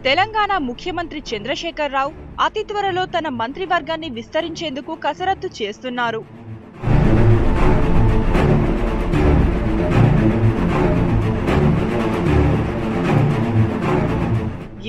తెలంగాణ ముఖ్యమంత్రి చంద్రశేఖర్ రావు అతి త్వరలో తన మంత్రివర్గాన్ని విస్తరించేందుకు కసరత్తు చేస్తున్నారు.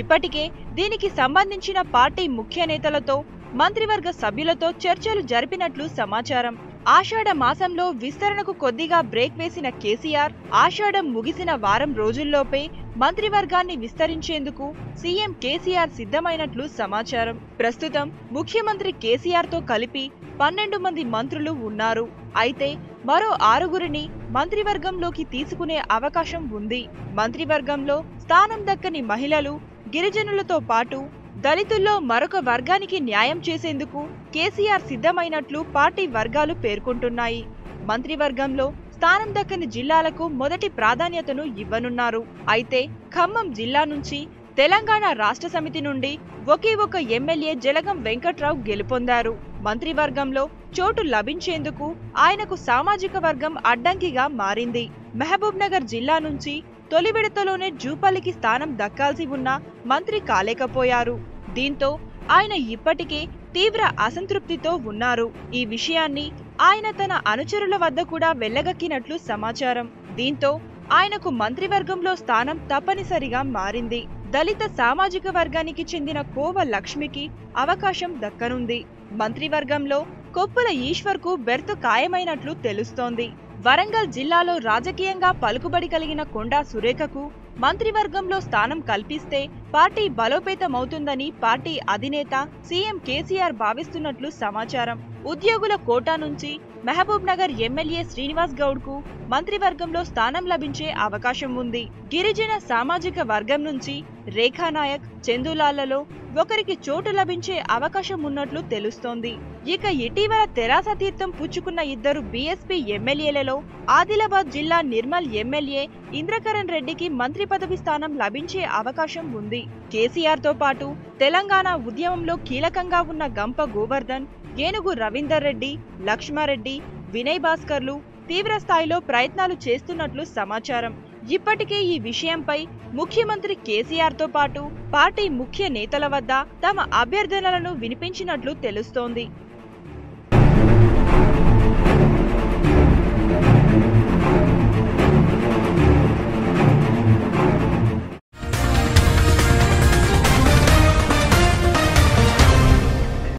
ఇప్పటికే దీనికి సంబంధించిన పార్టీ ముఖ్య నేతలతో, మంత్రివర్గ సభ్యులతో చర్చలు జరిపినట్లు సమాచారం. ఆషాఢ మాసంలో విస్తరణకు కొద్దిగా బ్రేక్ వేసిన కేసీఆర్ ఆషాఢం ముగిసిన వారం రోజుల్లోపే మంత్రివర్గాన్ని విస్తరించేందుకు సీఎం కేసీఆర్ సిద్ధమైనట్లు సమాచారం. ప్రస్తుతం ముఖ్యమంత్రి కేసీఆర్ తో కలిపి 12 మంది మంత్రులు ఉన్నారు. అయితే మరో 6గురిని మంత్రివర్గంలోకి తీసుకునే అవకాశం ఉంది. మంత్రివర్గంలో స్థానం దక్కని మహిళలు, గిరిజనులతో పాటు దళితుల్లో మరొక వర్గానికి న్యాయం చేసేందుకు కేసీఆర్ సిద్ధమైనట్లు పార్టీ వర్గాలు పేర్కొంటున్నాయి. మంత్రివర్గంలో స్థానం దక్కని జిల్లాలకు మొదటి ప్రాధాన్యతను ఇవ్వనున్నారు. అయితే ఖమ్మం జిల్లా నుంచి తెలంగాణ రాష్ట్ర సమితి నుండి ఒకే ఒక ఎమ్మెల్యే జలగం వెంకట్రావు గెలుపొందారు. మంత్రివర్గంలో చోటు లభించేందుకు ఆయనకు సామాజిక వర్గం అడ్డంకిగా మారింది. మహబూబ్ నగర్ జిల్లా నుంచి తొలి విడతలోనే జూపల్లికి స్థానం దక్కాల్సి ఉన్నా మంత్రి కాలేకపోయారు. దీంతో ఆయన ఇప్పటికే తీవ్ర అసంతృప్తితో ఉన్నారు. ఈ విషయాన్ని ఆయన తన అనుచరుల వద్ద కూడా వెళ్లగక్కినట్లు సమాచారం. దీంతో ఆయనకు మంత్రివర్గంలో స్థానం తప్పనిసరిగా మారింది. దళిత సామాజిక వర్గానికి చెందిన కోవ లక్ష్మికి అవకాశం దక్కనుంది. మంత్రివర్గంలో కొప్పుల ఈశ్వర్ కు బెర్తు ఖాయమైనట్లు తెలుస్తోంది. వరంగల్ జిల్లాలో రాజకీయంగా పలుకుబడి కలిగిన కొండా సురేఖకు మంత్రివర్గంలో స్థానం కల్పిస్తే పార్టీ బలోపేతమవుతుందని పార్టీ అధినేత సీఎం కేసీఆర్ భావిస్తున్నట్లు సమాచారం. ఉద్యోగుల కోటా నుంచి మహబూబ్ నగర్ ఎమ్మెల్యే శ్రీనివాస్ గౌడ్ కు మంత్రివర్గంలో స్థానం లభించే అవకాశం ఉంది. గిరిజన సామాజిక వర్గం నుంచి రేఖానాయక్, చందులాలలో ఒకరికి చోటు లభించే అవకాశం ఉన్నట్లు తెలుస్తోంది. ఇక ఇటీవల తెరాస తీర్థం పుచ్చుకున్న 2 బీఎస్పీ ఎమ్మెల్యేలలో ఆదిలాబాద్ జిల్లా నిర్మల్ ఎమ్మెల్యే ఇంద్రకరణ్ రెడ్డికి మంత్రి పదవి స్థానం లభించే అవకాశం ఉంది. కేసీఆర్ తో పాటు తెలంగాణ ఉద్యమంలో కీలకంగా ఉన్న గంప గోవర్ధన్, ఏనుగు రవీందర్ రెడ్డి, లక్ష్మారెడ్డి, వినయ్ భాస్కర్లు తీవ్ర స్థాయిలో ప్రయత్నాలు చేస్తున్నట్లు సమాచారం. ఇప్పటికే ఈ విషయంపై ముఖ్యమంత్రి కేసీఆర్ తో పాటు పార్టీ ముఖ్య నేతల వద్ద తమ అభ్యర్థనలను వినిపించినట్లు తెలుస్తోంది.